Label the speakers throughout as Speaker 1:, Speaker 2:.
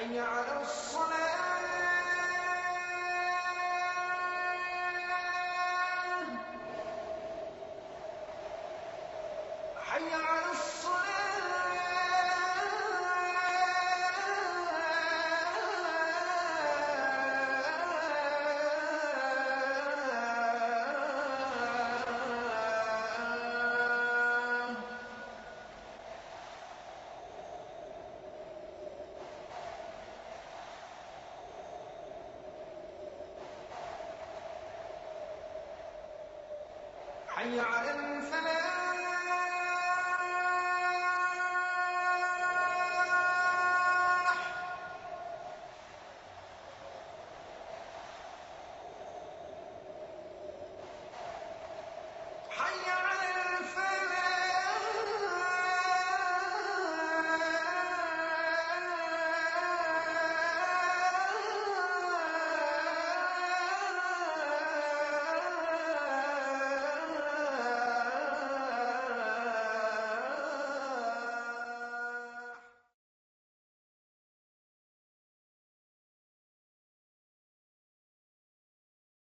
Speaker 1: حي على الصلاة حي على حي على الفلاح حي على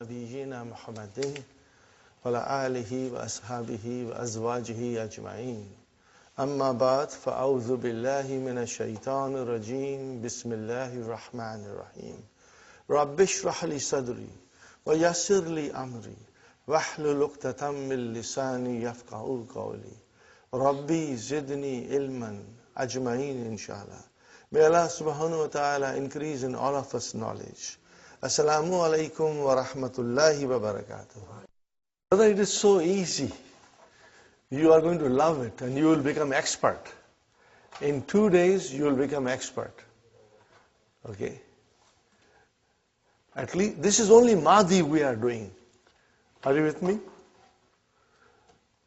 Speaker 2: نبينا محمد وعلى آله وأصحابه وأزواجه أجمعين أما بعد فأعوذ بالله من الشيطان الرجيم بسم الله الرحمن الرحيم رب اشرح لي صدري ويسر لي أمري واحلل عقدة من لساني يفقهوا قولي ربي زدني علما أجمعين inshallah. May Allah subhanahu wa ta'ala increase in all of us knowledge. Assalamu alaikum wa rahmatullahi wa barakatuh. Brother, it is so easy. You are going to love it and you will become expert. In 2 days, you will become expert. Okay? At least, this is only Madi we are doing. Are you with me?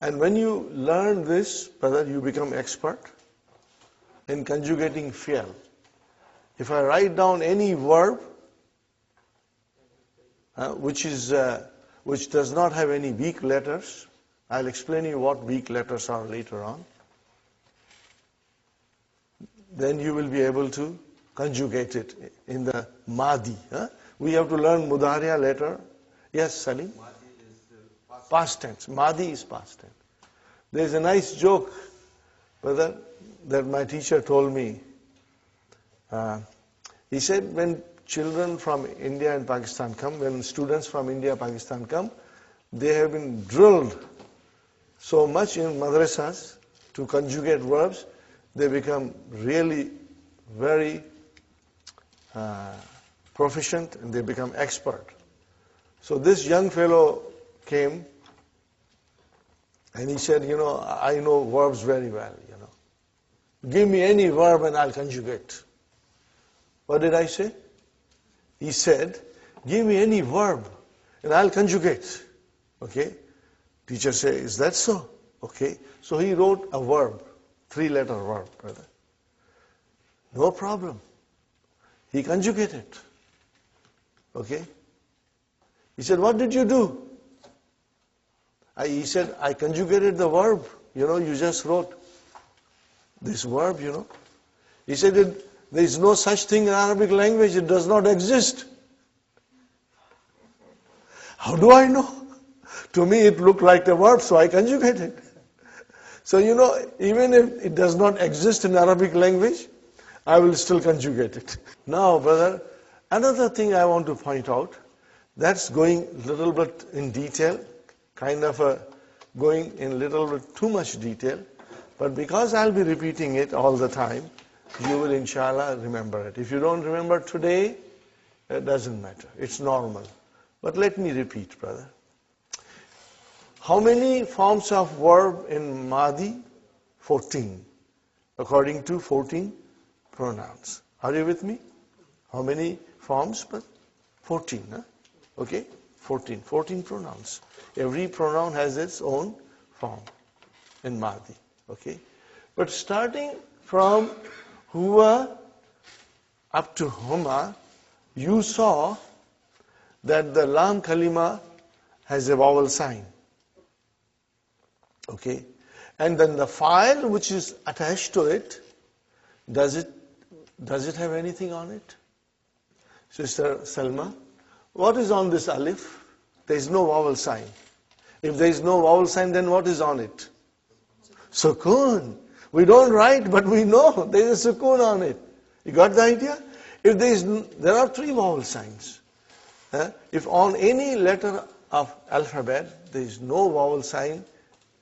Speaker 2: And when you learn this, brother, you become expert in conjugating fi'l. If I write down any verb, which does not have any weak letters. I'll explain you what weak letters are later on. Then you will be able to conjugate it in the Madi. We have to learn Mudariya later. Yes, Salim?
Speaker 3: Madi is
Speaker 2: past tense. Madi is past tense. There's a nice joke, brother, that my teacher told me. He said when children from India and Pakistan come, when students from India and Pakistan come, they have been drilled so much in madrasas to conjugate verbs, they become really very proficient and they become expert. So this young fellow came and he said, I know verbs very well, Give me any verb and I'll conjugate. What did I say? He said, give me any verb and I'll conjugate. Okay? Teacher said, is that so? Okay. So he wrote a verb, 3-letter verb, brother. No problem. He conjugated. Okay? He said, what did you do? He said, I conjugated the verb. You just wrote this verb, He said, there is no such thing in Arabic language. It does not exist. How do I know? To me, it looked like a verb, so I conjugated. So, even if it does not exist in Arabic language, I will still conjugate it. Now, brother, another thing I want to point out, that's going a little bit in detail, kind of going in a little bit too much detail, but because I'll be repeating it all the time, you will inshallah remember it. If you don't remember today, it doesn't matter. It's normal. But let me repeat, brother. How many forms of verb in Madi? 14. According to 14 pronouns. Are you with me? How many forms? But 14. Huh? Okay? 14. 14 pronouns. Every pronoun has its own form in Madi. Okay? But starting from huwa up to huma, you saw that the lam kalima has a vowel sign. Okay? And then the file which is attached to it, does it have anything on it? Sister Salma, what is on this alif? There is no vowel sign. If there is no vowel sign, then what is on it? Sukoon. We don't write, but we know there is a sukoon on it. You got the idea? If there are 3 vowel signs. If on any letter of alphabet there is no vowel sign,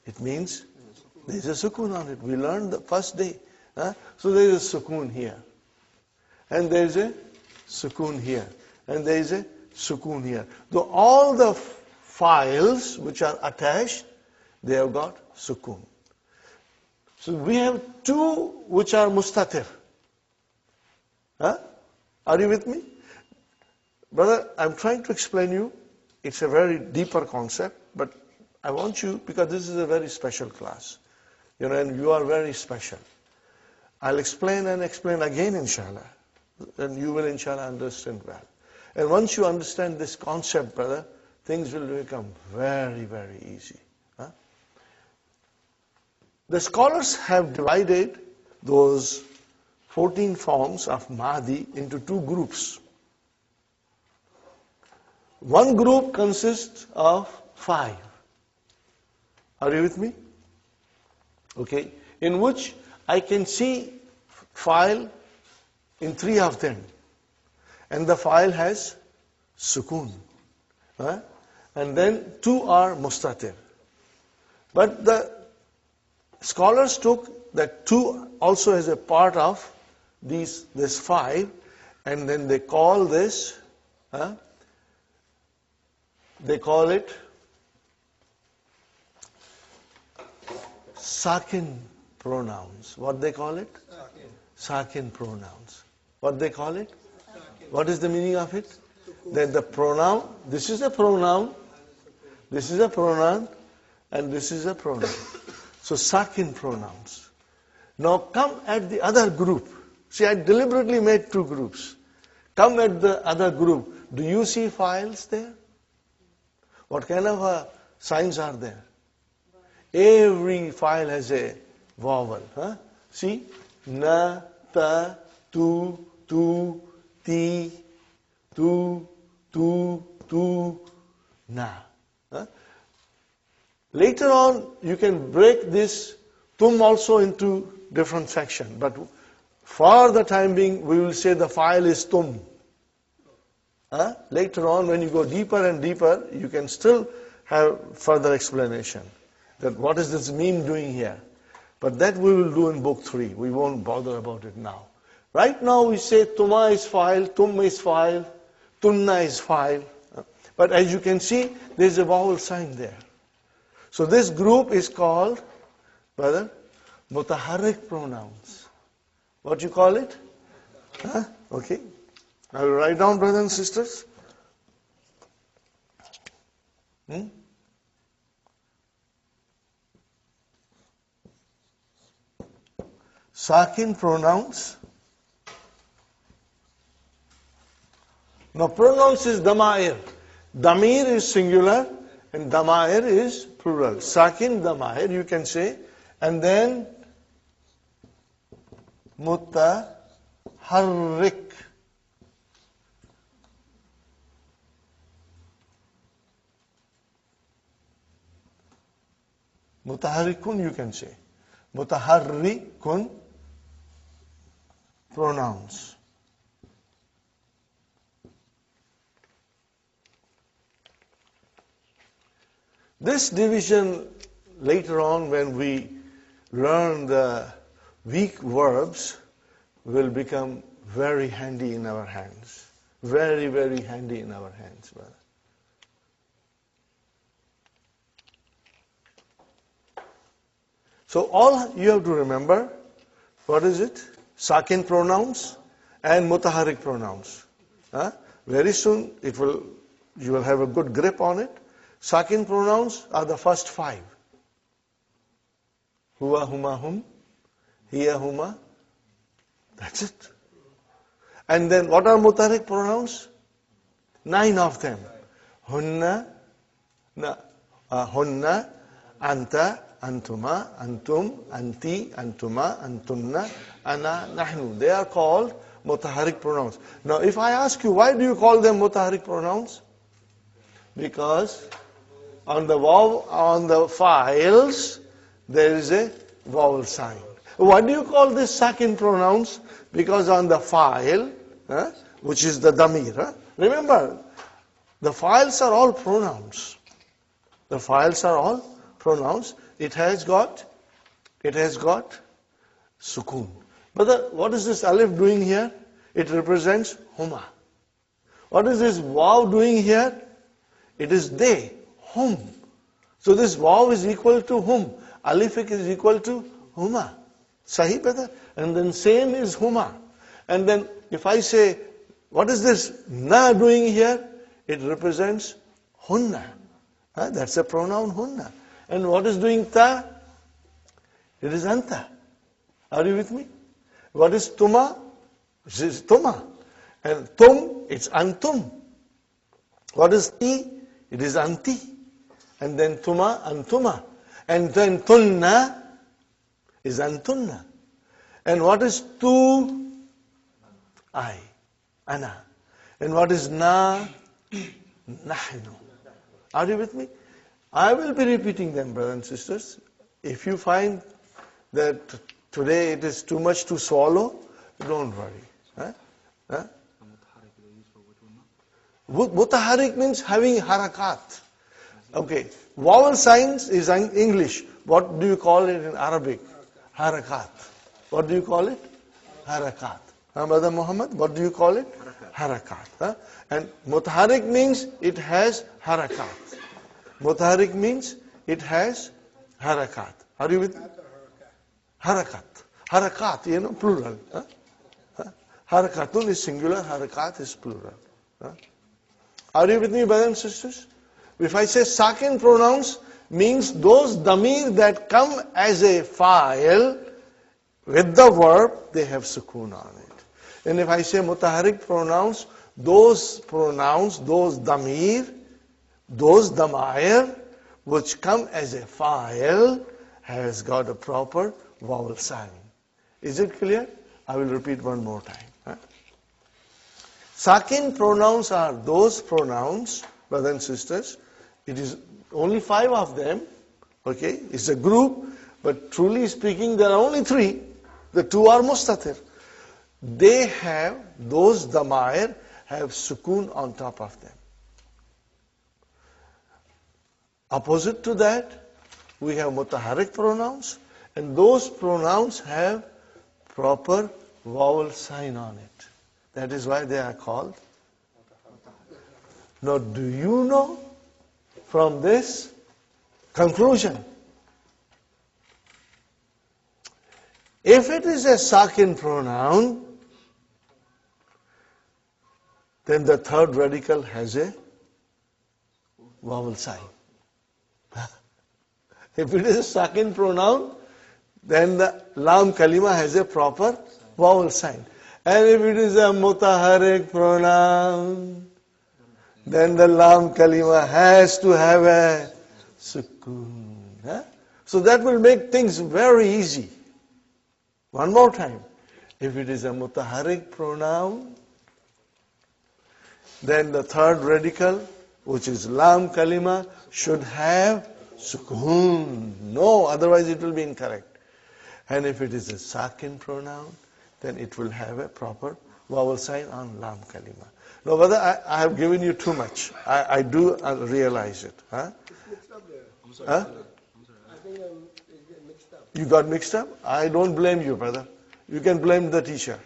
Speaker 2: it means there is a sukoon on it. We learned the first day. So there is a sukoon here. And there is a sukoon here. And there is a sukoon here. Though all the files which are attached, they have got sukoon. So we have 2 which are mustatir. Are you with me? Brother, I'm trying to explain you. It's a very deeper concept, but I want you, because this is a very special class. And you are very special. I'll explain and explain again, inshallah. And you will, inshallah, understand well. And once you understand this concept, brother, things will become very, very easy. The scholars have divided those 14 forms of Mahdi into 2 groups. One group consists of 5. Are you with me? Okay. In which I can see file in 3 of them. And the file has sukoon. And then 2 are mustatir. But the scholars took that 2 also as a part of this 5, and then they call this, they call it sakin pronouns. What they call it? Sakin pronouns. What they call it? What is the meaning of it? That the pronoun, this is a pronoun, this is a pronoun, and this is a pronoun. So sakin pronouns. Now come at the other group. See, I deliberately made 2 groups. Come at the other group. Do you see files there? What kind of signs are there? Every file has a vowel. See? Na, ta, tu, ti, tu, na. Later on, you can break this tum also into different sections. But for the time being, we will say the file is tum. Later on, when you go deeper and deeper, you can still have further explanation. That what is this meme doing here? But that we will do in book 3. We won't bother about it now. Right now we say tuma is file, tum is file, tunna is file. But as you can see, there is a vowel sign there. So this group is called, brother, mutaharrik pronouns. What you call it? Okay. I will write down, brothers and sisters. Sakin pronouns. Now pronouns is damair. Damir is singular and damair is plural. Sakin damair you can say, and then mutaharrik. Mutaharrikun you can say. Mutaharrikun pronouns. This division later on when we learn the weak verbs will become very handy in our hands. Very, very handy in our hands, brother. So all you have to remember, what is it? Sakin pronouns and mutaharrik pronouns. Very soon you will have a good grip on it. Sakin pronouns are the first 5. Huwa, huma, hum, hiya, huma. That's it. And then what are mutaharrik pronouns? 9 of them. Hunna, hunna, anta, antuma, antum, anti, antuma, antunna, ana, nahnu. They are called mutaharrik pronouns. Now if I ask you, why do you call them mutaharrik pronouns? Because on the files there is a vowel sign. Why do you call this sakin pronouns? Because on the file, which is the damir, remember, the files are all pronouns. The files are all pronouns. It has got sukun. But what is this alif doing here? It represents huma. What is this waw doing here? It is they, hum. So this waw is equal to hum. Alifik is equal to huma. Sahi brother? And then same is huma. And then if I say, what is this na doing here? It represents hunna. That's a pronoun hunna. And what is doing ta? It is anta. Are you with me? What is tuma? It is tuma. And tum, it's antum. What is ti? It is anti. And then tuma, antuma. And then tunna is antunna. And what is tu? I, ana. And what is na? Nahnu. Are you with me? I will be repeating them, brothers and sisters. If you find that today it is too much to swallow, don't worry. Mutaharrik means having harakat. Okay. Vowel signs is in English. What do you call it in Arabic? Harakat. What do you call it? Harakat. Brother Muhammad, what do you call it? Harakat. And mutaharrik means it has harakat. Mutaharrik means it has harakat. Are you with me? Harakat. Harakat, plural. Harakatun is singular, harakat is plural. Are you with me, brothers and sisters? If I say sakin pronouns, means those damir that come as a file with the verb, they have sukun on it. And if I say mutaharrik pronouns, those damir, those damair, which come as a file, has got a proper vowel sign. Is it clear? I will repeat one more time. Sakin pronouns are those pronouns, brothers and sisters. It is only 5 of them. Okay, it's a group, but truly speaking, there are only 3. The 2 are mustatir. They have, those damair have sukun on top of them. Opposite to that, we have mutaharrik pronouns, and those pronouns have proper vowel sign on it. That is why they are called. Now, do you know from this conclusion, if it is a sakin pronoun, then the third radical has a vowel sign. If it is a sakin pronoun, then the lam kalima has a proper vowel sign. And if it is a mutaharrik pronoun, then the lam kalima has to have a sukoon. Huh? So that will make things very easy. One more time. If it is a mutaharrik pronoun, then the third radical, which is lam kalima, should have sukoon. No, otherwise it will be incorrect. And if it is a sakin pronoun, then it will have a proper vowel sign on lam kalima. No, brother, I have given you too much. I do realize it. Huh?
Speaker 3: It's mixed up there.
Speaker 4: I'm sorry.
Speaker 2: Huh?
Speaker 3: I think it's getting mixed up.
Speaker 2: You got mixed up? I don't blame you, brother. You can blame the teacher.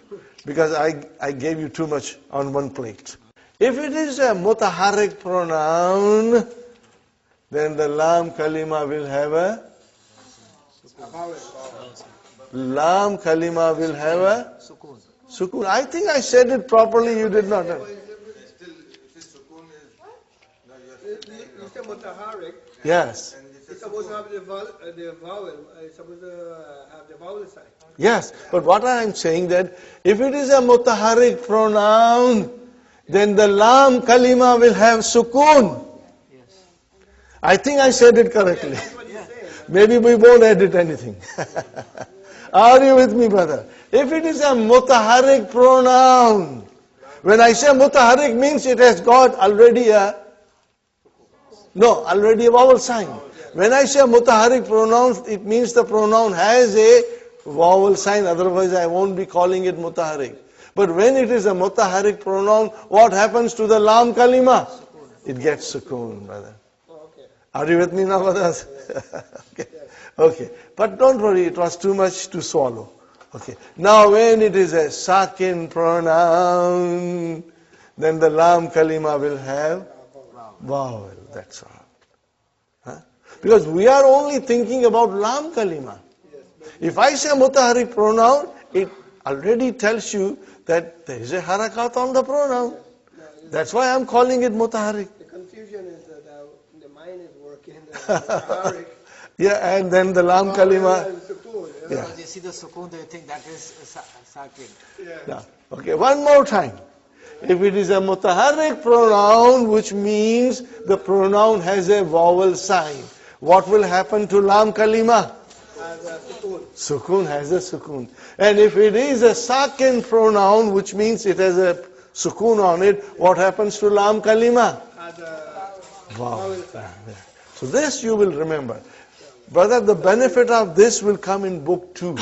Speaker 2: Because I gave you too much on one plate. If it is a mutaharrik pronoun, then the lam kalima will have a lam kalima will have a sukoon. I think I said it properly, you did not.
Speaker 4: Still, if it's sukoon is, no,
Speaker 3: You said mutaharrik.
Speaker 2: Yes.
Speaker 3: It's supposed to have the vowel. It's supposed to have the vowel sign.
Speaker 2: Yes. But what I am saying that if it is a mutaharrik pronoun, then the lam kalima will have sukoon. I think I said it correctly.
Speaker 3: That's what you're saying.
Speaker 2: Maybe we won't edit anything. Are you with me, brother? If it is a mutaharrik pronoun, when I say mutaharrik means it has got already a vowel sign. When I say mutaharrik pronoun, it means the pronoun has a vowel sign, otherwise I won't be calling it mutaharrik. But when it is a mutaharrik pronoun, what happens to the lam kalima? It gets sukoon, brother.
Speaker 3: Okay.
Speaker 2: Are you with me now, brothers? Okay. Okay. But don't worry, it was too much to swallow. Okay. Now when it is a sakin pronoun, then the lam kalima will have vowel. That's all. Huh? Because we are only thinking about lam kalima. If I say mutaharrik pronoun, it already tells you that there is a harakat on the pronoun. That's why I'm calling it mutaharrik.
Speaker 3: The confusion is that the mind is working. The mutaharrik.
Speaker 2: Yeah, and then the lam kalima.
Speaker 3: And sukoon,
Speaker 2: Yeah.
Speaker 5: Because you see the sukoon, they think that is sakin.
Speaker 2: Yeah. Okay, one more time. If it is a mutaharrik pronoun, which means the pronoun has a vowel sign, what will happen to lam kalima?
Speaker 3: As a sukoon.
Speaker 2: Sukoon has a sukoon. And if it is a sakin pronoun, which means it has a sukoon on it, what happens to lam kalima?
Speaker 3: As a
Speaker 2: Wow. So this you will remember. Brother, the benefit of this will come in book 2.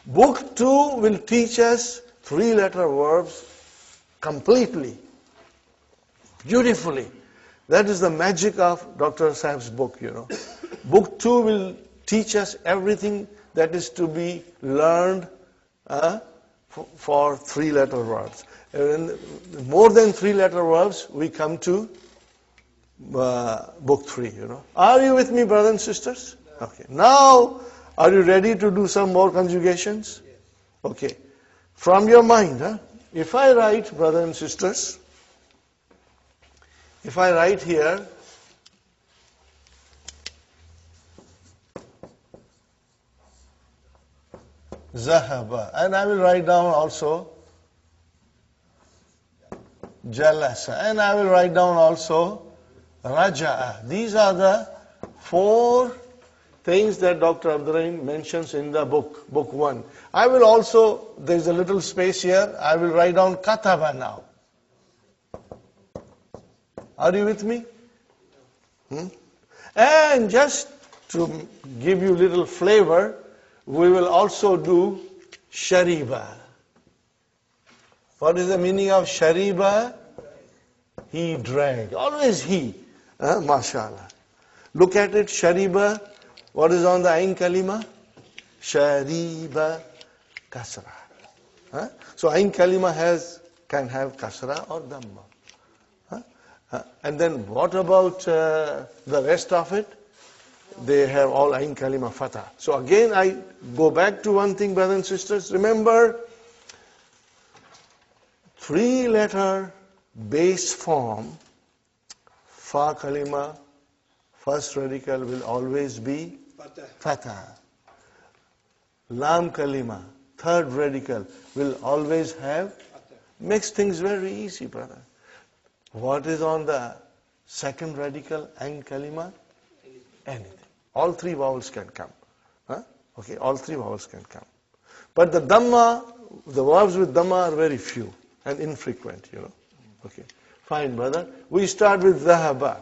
Speaker 2: Book 2 will teach us 3-letter verbs completely, beautifully. That is the magic of Dr. Saab's book, you know. Book 2 will teach us everything that is to be learned for 3-letter verbs. And more than 3-letter verbs, we come to book 3, you know. Are you with me, brothers and sisters? Okay. Now, are you ready to do some more conjugations? Okay. From your mind, if I write, brothers and sisters, if I write here, Zahaba, and I will write down also Jalasa, and I will write down also Raja'a. These are the 4 things that Dr. Abdur mentions in the book, book 1. I will also, there's a little space here, I will write down Kataba now. Are you with me? And just to give you little flavor, we will also do Shariba. What is the meaning of Shariba? He drank. Always he. MashaAllah. Look at it, Shariba. What is on the Ain Kalima? Shariba Kasra. So Ain Kalima can have Kasra or Dhamma. And then what about the rest of it? They have all Ain Kalima Fatah. So again I go back to one thing, brothers and sisters. Remember, 3-letter base form, Fa Kalima, first radical will always be Fatah. Lam Kalima, third radical will always have. Makes things very easy, brother. What is on the second radical and kalima? Anything. All three vowels can come. Okay, all three vowels can come. But the dhamma, the verbs with dhamma are very few and infrequent, Okay, fine, brother. We start with zahaba.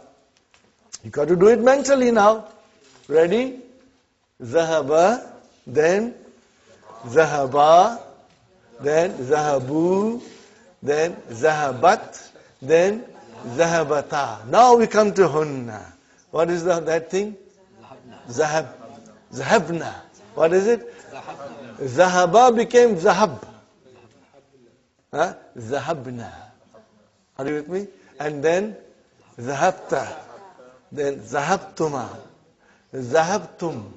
Speaker 2: You got to do it mentally now. Ready? Zahaba, then zahaba, then zahabu, then zahabat, then zahabata. Now we come to hunna. What is that thing? Zahab. Zahabna. What is it? Zahaba became zahab. Zahabna. Are you with me? And then zahabta. Then zahabtuma. Zahabtum.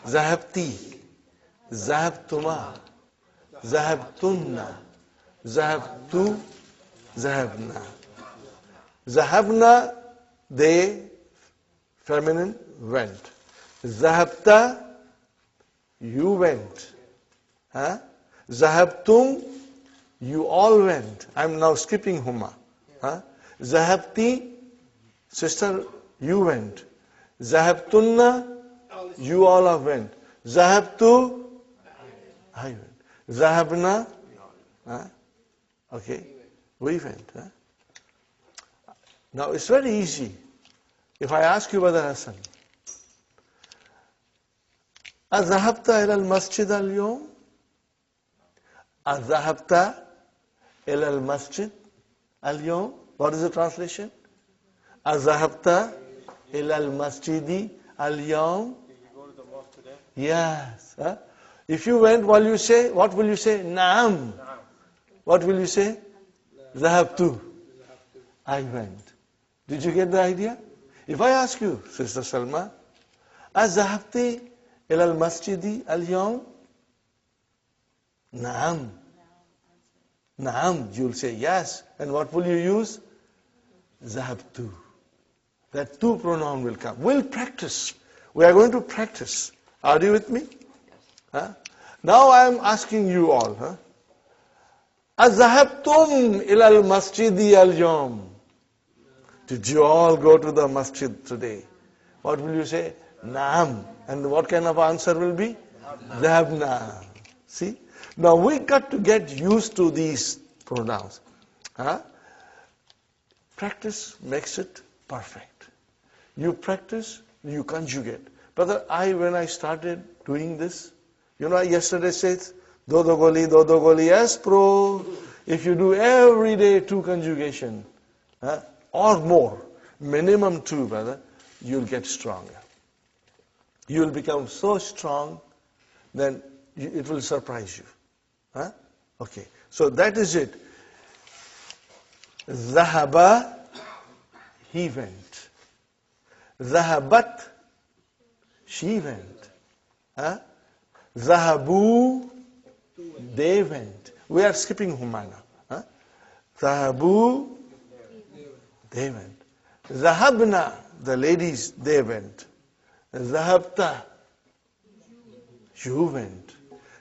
Speaker 2: Zahabti. Zahabtuma. Zahabtunna. Zahabtu. Zahabna. Zahabna, they, feminine, went. Zahabta, you went. Zahabtum, you all went. I'm now skipping Huma. Zahabti, sister, you went. Zahabtunna, you all have went. Zahabtu, I went. Zahabna, okay, we went. Now it's very easy. If I ask you, Brother Hassan, أذهبت إلى المسجد اليوم؟ أذهبت إلى المسجد اليوم? What is the translation? أذهبت إلى المسجد اليوم? Yes. If you went, what will you say? نعم. What will you say? ذهبت. I went. Did you get the idea? If I ask you, Sister Salma, أذهبت إلى المسجد اليوم؟ نعم. Naam, you'll say yes. And what will you use? Zahabtu. That tu pronoun will come. We'll practice. We are going to practice. Are you with me? Now I am asking you all. أذهبتم إلى المسجد اليوم? Did you all go to the masjid today? What will you say? Naam. And what kind of answer will be? Zahabna. See? Now we got to get used to these pronouns. Practice makes it perfect. You practice, you conjugate. Brother, when I started doing this, yesterday said, dodo goli, yes, pro. If you do every day 2 conjugation, or more, minimum 2, brother, you'll get stronger. You'll become so strong, then it will surprise you. Okay, so that is it. Zahaba, he went. Zahabat, she went. Zahabu, they went. We are skipping Humana. Zahabu, they went. Zahabna, the ladies, they went. Zahabta, you went.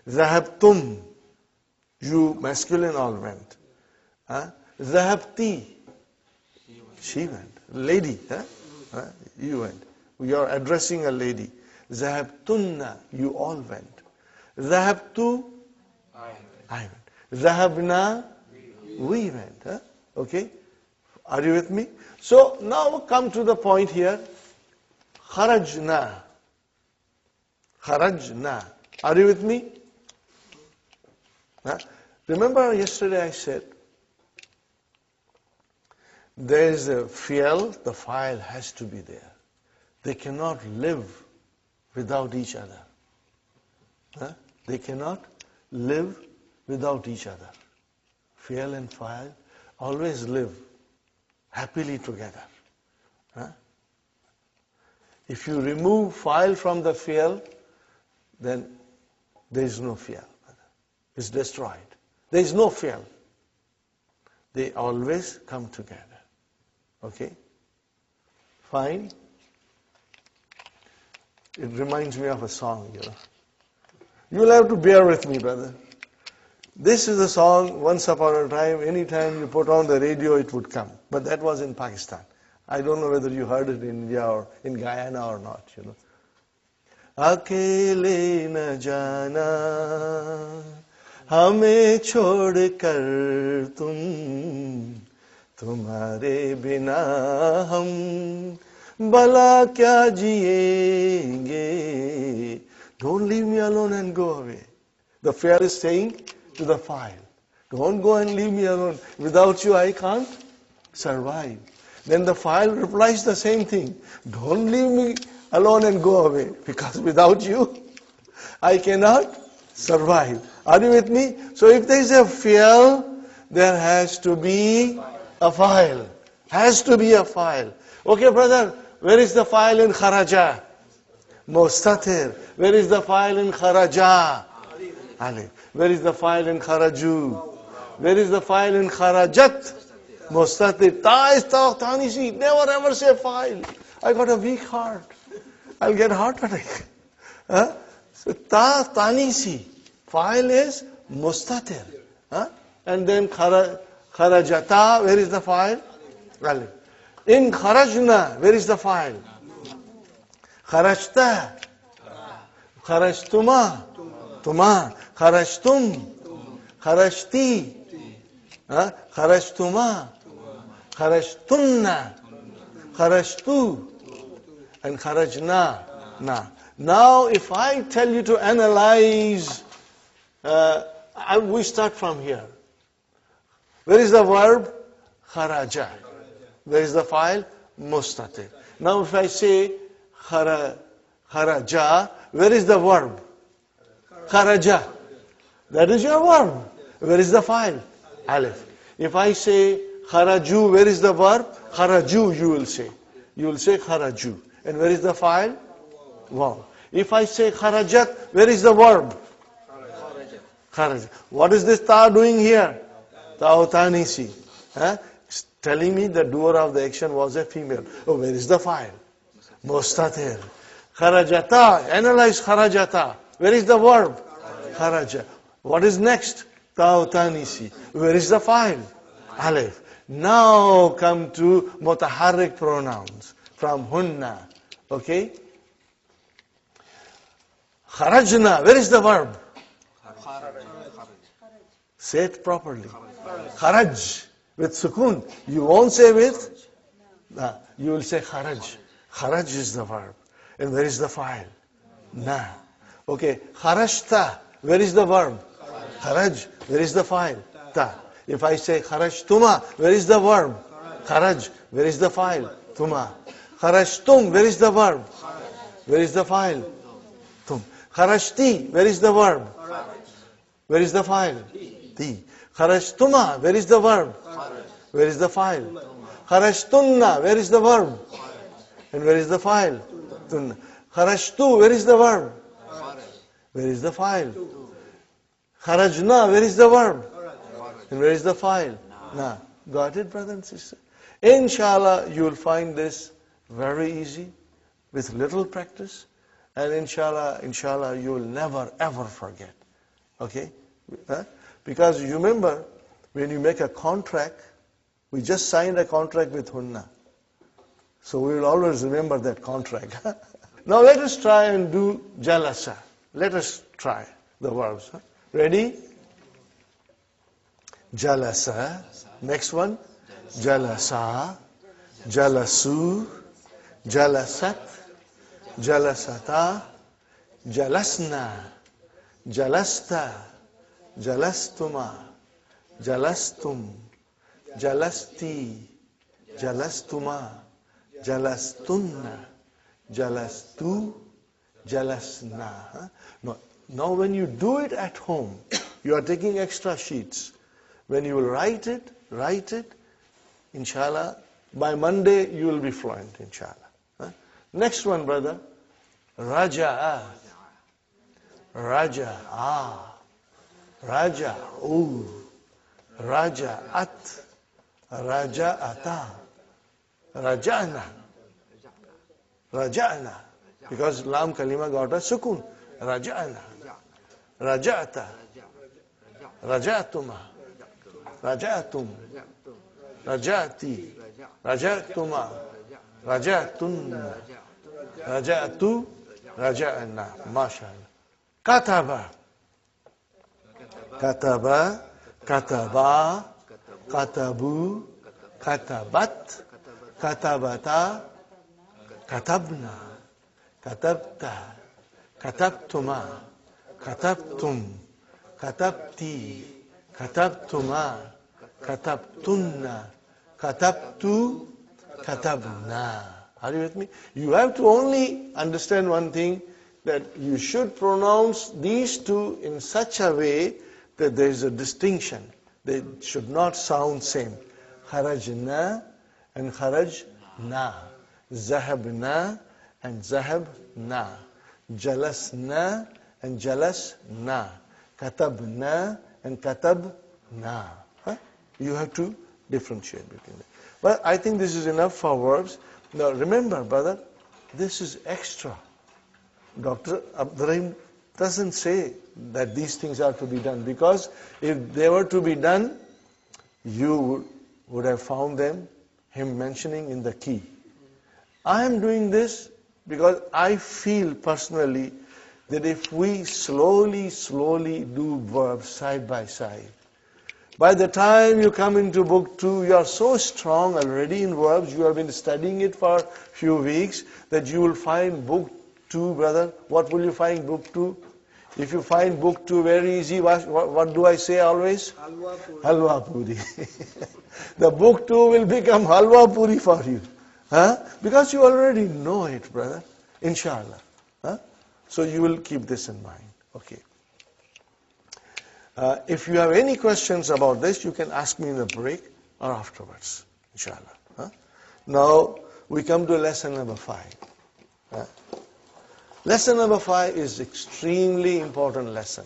Speaker 2: Zahabtum, you masculine all went. Zahabti, she went. Lady, you went. We are addressing a lady. Zahabtunna, you all went. Zahabtu, I went. Zahabna, we went. Okay? Are you with me? So now come to the point here. Kharajna. Kharajna. Are you with me? Remember yesterday I said, there is a fi'l, the file has to be there. They cannot live without each other. They cannot live without each other. Fi'l and file always live happily together. If you remove file from the fi'l, then there is no fi'l. It's destroyed. There is no fi'l. They always come together. Okay? Fine. It reminds me of a song, You'll have to bear with me, brother. This is a song, once upon a time, anytime you put on the radio, it would come. But that was in Pakistan. I don't know whether you heard it in India or in Guyana or not, you know. अकेले न जाना हमें छोड़कर तुम तुम्हारे बिना हम भला क्या जिएंगे. Don't leave me alone and go away. The file is saying to the file, don't go and leave me alone. Without you I can't survive. Then the file replies the same thing. Don't leave me alone and go away, because without you I cannot survive. Are you with me? So if there is a file, there has to be a file. Has to be a file. Okay, brother, where is the file in kharaja? Mustatir. Where is the file in kharaja? Alif. Where is the file in kharaju? Where is the file in kharajat? Mustatir. Ta is tanisi. Never ever say file. I got a weak heart. I'll get heart attack. Huh? So ta tanisi. File is mustatir. Huh? And then kharajata. Where is the file? Alif. In kharajna, where is the file? Kharajta. Kharajtuma. Tuma. Kharajtum. Kharajti. Kharajtuma. Kharajtunna. Kharajtu. And kharajna. Na. Now if I tell you to analyze, we start from here. Where is the verb? Kharaja. Where is the file? Mustatir. Now if I say kharaja, where is the verb? Kharaja. That is your verb. Where is the file? Alif. If I say kharaju, where is the verb? Kharaju, you will say. You will say kharaju. And where is the file? Wow. If I say kharajat, where is the verb? Kharajat. What is this ta doing here? Ta'utanisi. Telling me the doer of the action was a female. Oh, where is the file? Mustatir. Kharajata. Analyze kharajata. Where is the verb? Kharaja. What is next? Ta'utanisi. Where is the file? Alif. Now come to mutaharrik pronouns from hunna. Okay? Kharajna. Where is the verb? Say it properly. Kharaj. With sukun. You won't say with. You will say kharaj. Kharaj is the verb. And where is the file? Na. Okay. Kharajta. Where is the verb? Kharaj. Where is the file? Ta. If I say kharajtuma, where is the verb? Kharaj. Where is the file? Tuma. Kharajtum. Where is the verb? Where is the file? Tum. Kharajti. Where is the verb? Where is the file? Ti. Kharajtuma. Where is the verb? Where is the file? Kharajtunna. Where is the verb? And where is the file? Tunna. Kharajtu. Where is the verb? Where is the file? Kharajna. Where is the verb? And where is the file? Na. Got it, brother and sister? Inshallah, you will find this very easy with little practice. And inshallah, you will never ever forget. Okay? Because you remember, when you make a contract, we just signed a contract with Hunna. So we will always remember that contract. Now let us try and do jalasa. Let us try the verbs. Ready? Jalasa. Next one. Jalasa. Jalasu. Jalasat. Jalasata. Jalasna. Jalasta. Jalastuma. Jalastum. Jalasti. Jalastuma. Jalastunna. Jalastu. Jalasna. Now when you do it at home, you are taking extra sheets. When you will write it, inshallah, by Monday you will be fluent, inshallah. Next one, brother. Raja'a. Raja'a. Raja'u. Raja'at. Raja'ata. Raja'na. Raja'na. Because lam kalima got a sukun. Raja'na. Raja'ata. Raja'tuma. Raja'tum. Raja'ti. Raja'tuma. Raja'tunna. Raja'tu. Raja'na. MashaAllah. Kataba. Kataba. Kataba. Katabu. Katabat. Katabata. Katabna. Katabta. Katabtuma. Katabtum. Katabti. Katabtuma. Katabtunna. Katabtu. Katabna. Are you with me? You have to only understand one thing, that you should pronounce these two in such a way that there is a distinction. They should not sound same. Kharajna and kharajna. Zahabna and zahabna. Jalasna and jalasna. Katabna and katabna. Huh? You have to differentiate between them. But I think this is enough for verbs. Now remember, brother, this is extra. Dr. Rahim doesn't say that these things are to be done, because if they were to be done, you would have found him mentioning in the key. I am doing this because I feel personally that if we slowly do verbs side by side, by the time you come into book 2, you are so strong already in verbs, you have been studying it for a few weeks, that you will find book 2, brother. What will you find book 2? If you find book 2 very easy, what do I say always?
Speaker 3: Halwa puri.
Speaker 2: Halwa puri. The book 2 will become halwa puri for you. Huh? Because you already know it, brother. Inshallah. Huh? So you will keep this in mind. Okay. If you have any questions about this, you can ask me in the break or afterwards. Inshallah. Huh? Now we come to lesson number 5. Huh? Lesson number 5 is extremely important lesson.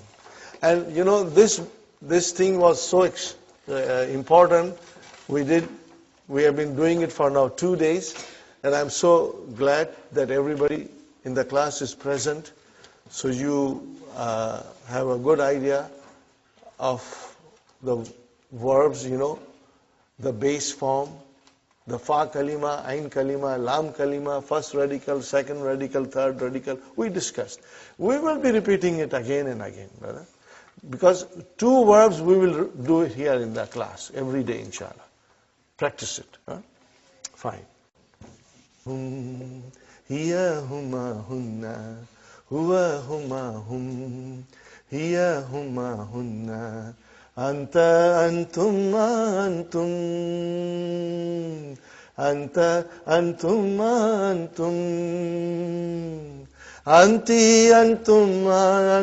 Speaker 2: And you know, this thing was so important. We have been doing it for now 2 days, and I'm so glad that everybody in the class is present, so you have a good idea of the verbs, you know, the base form, the fa kalima, ain kalima, lam kalima, first radical, second radical, third radical. We discussed. We will be repeating it again and again, brother, because 2 verbs we will do it here in the class every day, inshallah. Practice it. Huh? Fine. Hum, hiya huma hunna, huwa huma hum, hiya huma hunna, anta antum antum, anta antum antum, anti antum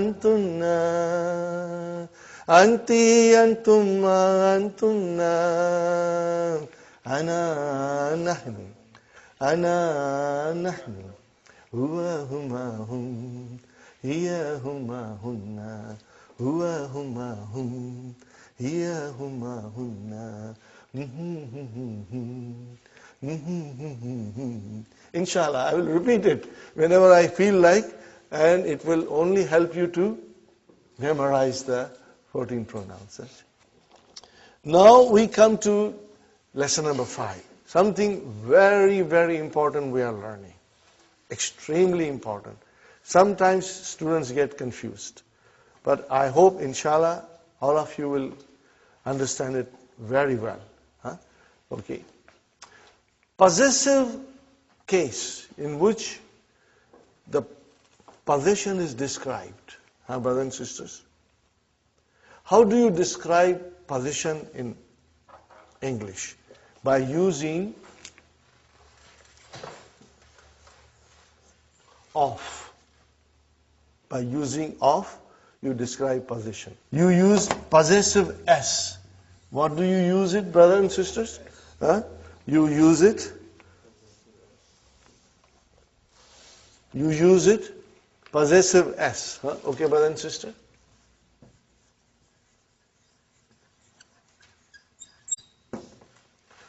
Speaker 2: antunna, anti antum antunna, ana nahnu, ana nahnu, huwa huma hum, hiya huma hunna, huwa huma hum, hiya huma hunna. Inshallah, I will repeat it whenever I feel like, and it will only help you to memorize the 14 pronouns. Now we come to lesson number 5. Something very, very important we are learning. Extremely important. Sometimes students get confused. But I hope, inshallah, all of you will understand it very well. Huh? Okay. Possessive case in which the possession is described. Huh, brothers and sisters? How do you describe possession in English? By using of. By using of, you describe possession. You use possessive S. What do you use it, brothers and sisters? Huh? You use it. You use it. Possessive S. Huh? Okay, brother and sister?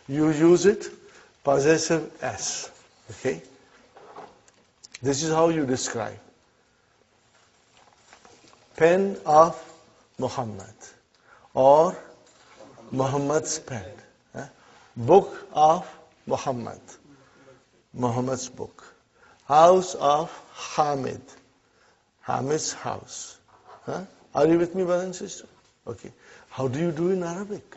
Speaker 2: You use it. Possessive S. Okay? This is how you describe. Pen of Muhammad. or Muhammad's pen. Book of Muhammad, Muhammad's book. House of Hamid, Hamid's house. Are you with me, brother and sister? Okay. How do you do in Arabic?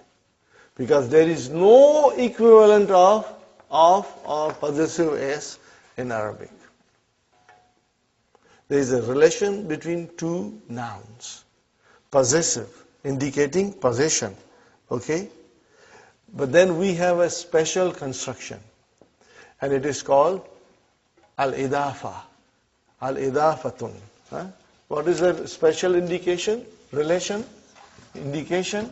Speaker 2: Because there is no equivalent of or possessive s in Arabic. There is a relation between two nouns. Possessive, indicating possession. Okay? But then we have a special construction. And it is called al-idafa. Al-idafatun. What is that special indication? Relation? Indication?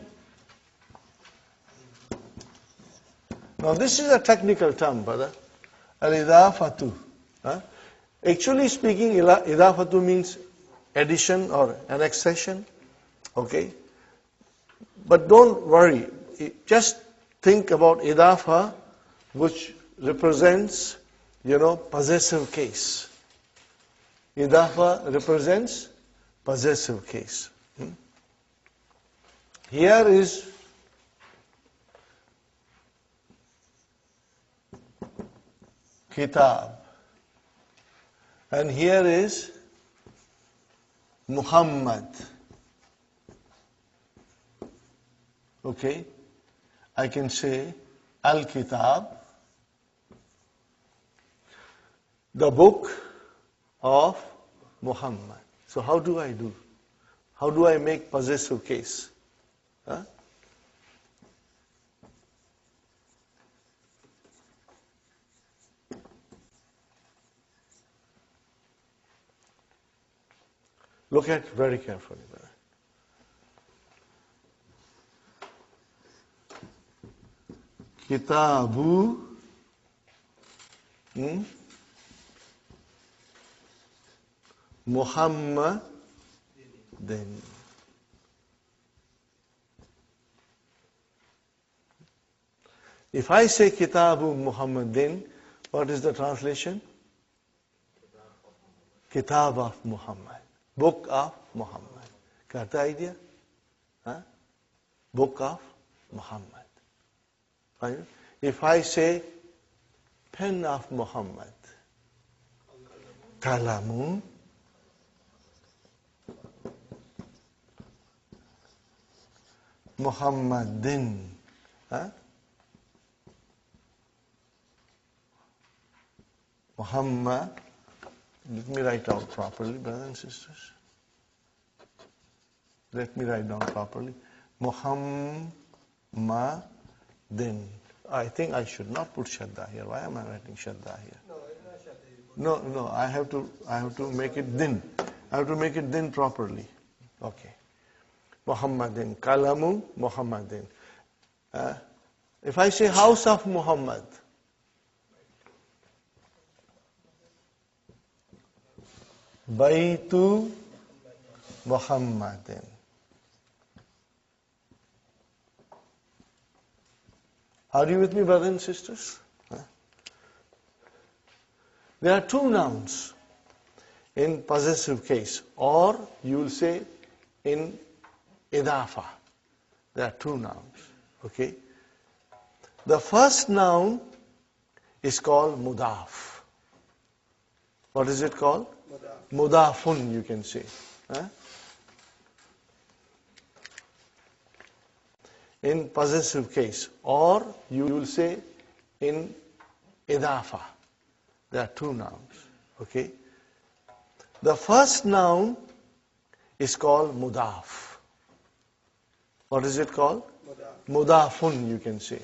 Speaker 2: Now this is a technical term, brother. Al-idafatu. Actually speaking, idafatu means addition or annexation. Okay? But don't worry. Just think about idafa, which represents, possessive case. Idafa represents possessive case. Here is kitab. And here is Muhammad. Okay? I can say Al-Kitab, the book of Muhammad. So how do I do? How do I make possessive case? Look at very carefully. Kitabu Muhammadin. If I say Kitabu Muhammadin, what is the translation? Kitab of Muhammad. Book of Muhammad. Got the idea? Book of Muhammad. If I say pen of Muhammad, Kalamu Muhammadin. Muhammad. Let me write out properly, brothers and sisters. Let me write down properly. Muhammadin. I think I should not put Shadda here. Why am I writing Shadda here?
Speaker 3: No, it's not Shadda.
Speaker 2: No, I have to make it din. I have to make it din properly. Okay. Muhammadin. Kalamu Muhammadin. If I say house of Muhammad, Baitu Muhammadin. Are you with me, brothers and sisters? There are two nouns in possessive case, or you will say in idafa. There are two nouns. Okay? The first noun is called mudaf. What is it called? Mudafun, you can say. In possessive case, or you will say in idafa. There are two nouns. Okay? The first noun is called mudaf. What is it called? Mudafun, you can say.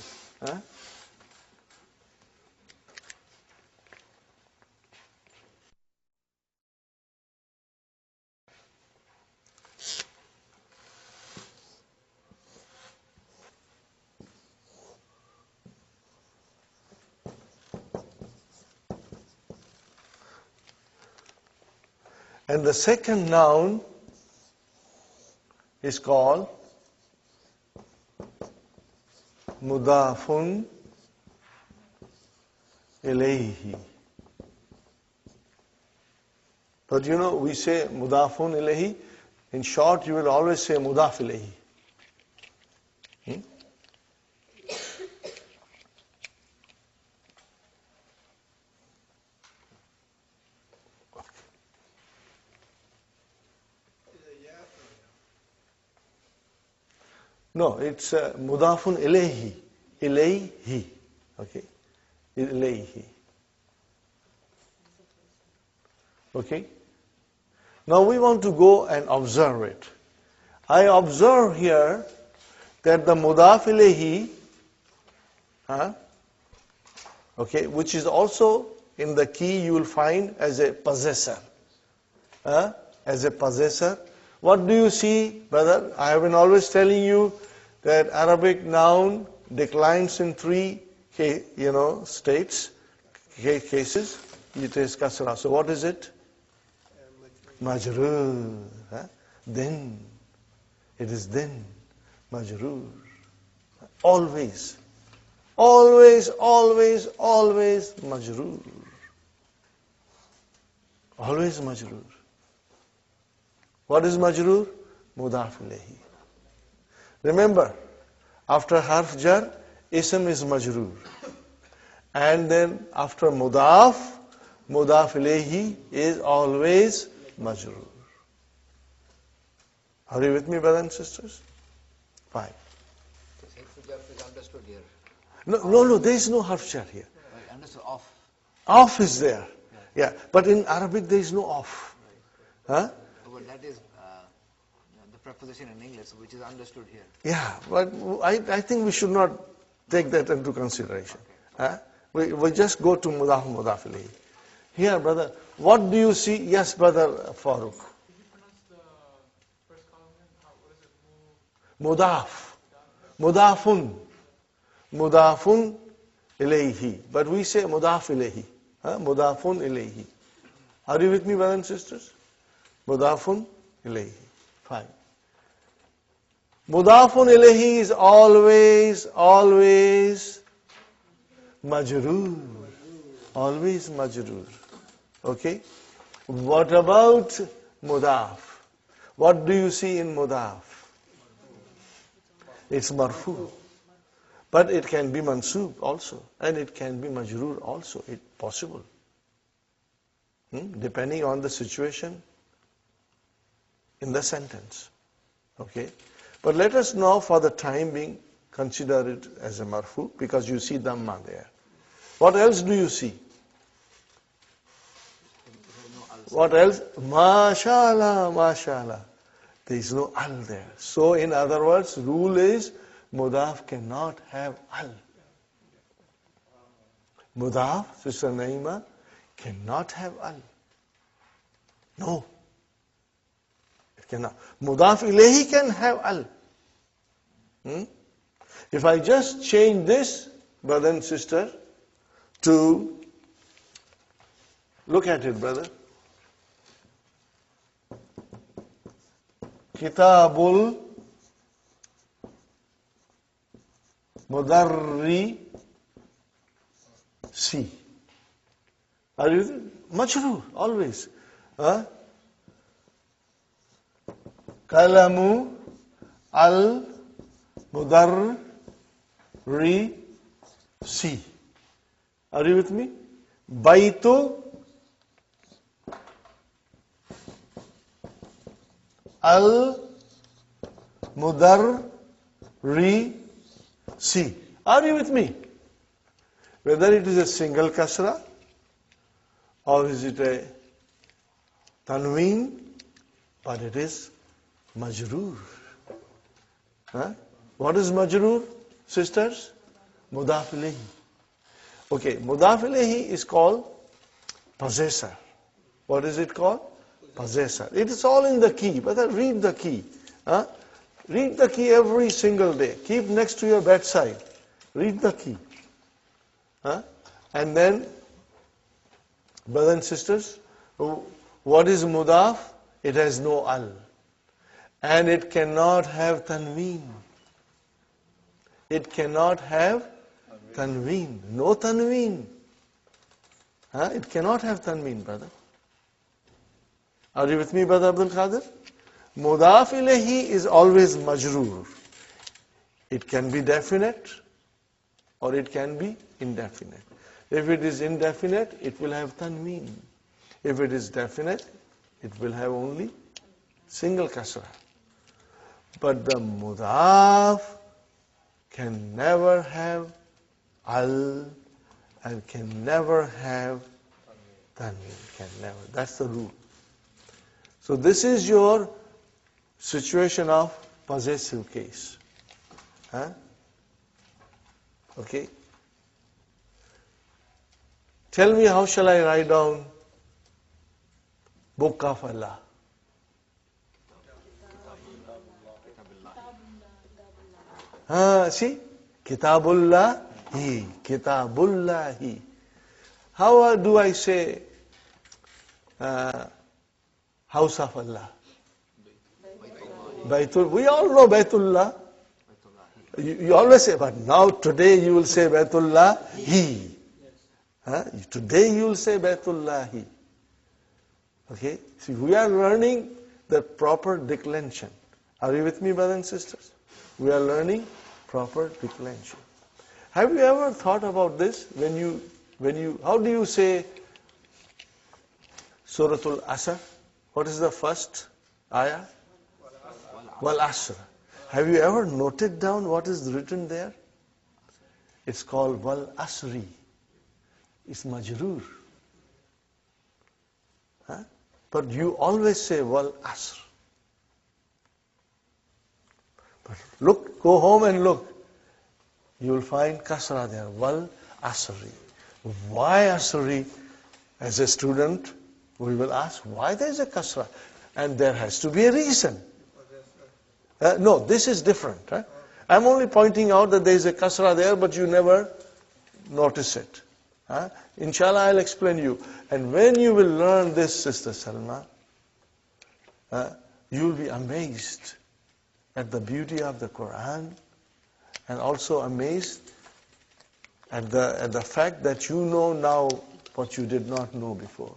Speaker 2: And the second noun is called mudafun ilayhi. But we say mudafun ilayhi. In short, you will always say mudaf ilayhi. No, it's mudafun ilayhi. Ilayhi. Okay. Ilayhi. Okay. Now we want to go and observe it. I observe here that the mudaf ilayhi, okay, which is also in the key you will find as a possessor. As a possessor. What do you see, brother? I have been always telling you that Arabic noun declines in three states, cases. It is kasra. So what is it? Majroor. Then. It is then. Majroor. Always. Always, always, always majroor. Always majroor. What is majroor? Mudaf ilayhi. Remember, after harf jar, ism is majroor. And then after mudaf ilayhi is always majroor. Are you with me, brothers and sisters? Fine.
Speaker 5: Harf jar is understood here.
Speaker 2: No, there is no harf jar here.
Speaker 5: Right, understood, off.
Speaker 2: Off is there. Yeah, but in Arabic there is no off.
Speaker 5: But that is the preposition in English, which is understood here.
Speaker 2: Yeah, but I think we should not take that into consideration. We just go to mudaf ilayhi. Here, brother, what do you see? Yes, brother Farooq.
Speaker 6: Could you pronounce the first column again? What is it?
Speaker 2: Mudaf. Mudafun ilayhi. But we say mudaf ilayhi. Mudafun ilayhi. Are you with me, brothers and sisters? Mudafun ilayhi. Fine. Mudafun ilayhi is always majroor. Always majroor. Okay? What about mudaf? What do you see in mudaf? It's marfu. But it can be mansoob also. And it can be majroor also. It's possible. Depending on the situation in the sentence. Okay? But let us now, for the time being, consider it as a marfu, because you see dhamma there. What else do you see? What else? Mashallah. There is no al there. So in other words, rule is mudaf cannot have al. Mudaf, Sister Naima, cannot have al. No. It cannot. Mudaf ilayhi can have al. If I just change this, brother and sister, to, look at it, brother. Kitabul Mudarri Si. Are you majroor always? Kalamu al Mudarri Si. Are you with me? Baitu al Mudarri Si. Are you with me? Whether it is a single kasra or is it a tanween, but it is majroor. What is majroor, sisters? Mudaf ilayhi. Okay, mudaf ilayhi is called possessor. What is it called? Possessor. It is all in the key. But read the key. Read the key every single day. Keep next to your bedside. Read the key. And then, brothers and sisters, what is mudaf? It has no al. And it cannot have tanween. It cannot have tanween. No tanween. It cannot have tanween, brother. Are you with me, brother Abdul Qadir? Mudaf ilayhi is always majroor. It can be definite or it can be indefinite. If it is indefinite, it will have tanween. If it is definite, it will have only single kasra. But the mudaf can never have al and can never have tanween. Can never. That's the rule. So this is your situation of possessive case. Huh? Okay. Tell me, how shall I write down Book of Allah? See? Kitabullahi. Kitabullahi. How do I say house of Allah? Baitul. We all know Baitullah. You always say, but now today you will say Baitullahi. Today you will say Baitullahi. Okay? See, we are learning the proper declension. Are you with me, brothers and sisters? We are learning proper declension. Have you ever thought about this? How do you say Suratul Asr? What is the first ayah? Wal Asr. Have you ever noted down what is written there? It's called Wal Asri. It's majroor. But you always say Wal Asr. But look, go home and look. You will find kasra there. Wal Asri. Why Asri? As a student, we will ask, why there is a kasra? And there has to be a reason. No, this is different. I'm only pointing out that there is a kasra there, but you never notice it. Inshallah, I'll explain you. And when you will learn this, Sister Salma, you will be amazed at the beauty of the Quran, and also amazed at the fact that you know now what you did not know before.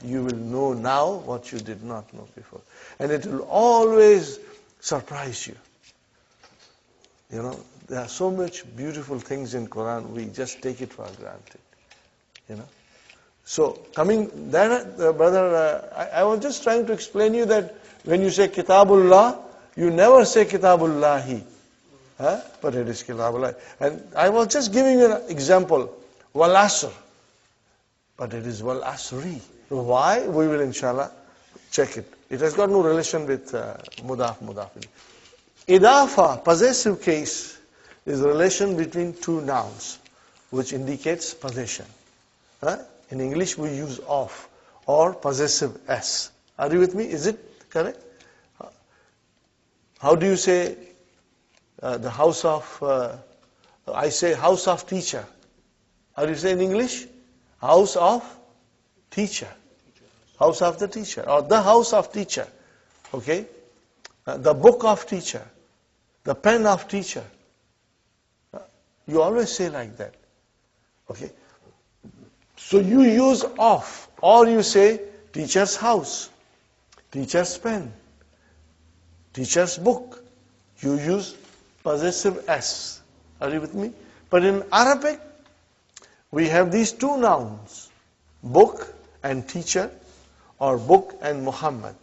Speaker 2: You will know now what you did not know before. And it will always surprise you. You know, there are so much beautiful things in Quran, we just take it for granted. You know. So, coming there, brother, I was just trying to explain you that when you say Kitabullah, you never say Kitabullahi. But it is Kitabullah. And I was just giving you an example. Wal Asr. But it is Wal Asri. Why? We will inshallah check it. It has got no relation with mudaf. Idafa, possessive case, is the relation between two nouns, which indicates possession. In English we use of or possessive s. Are you with me? Is it correct? How do you say the house of, I say house of teacher. How do you say in English? House of teacher. House of the teacher. Or the house of teacher. Okay? The book of teacher. The pen of teacher. You always say like that. Okay? So you use of. Or you say teacher's house. Teacher's pen. Teacher's book. You use possessive s. Are you with me? But in Arabic, we have these two nouns. Book and teacher, or book and Muhammad.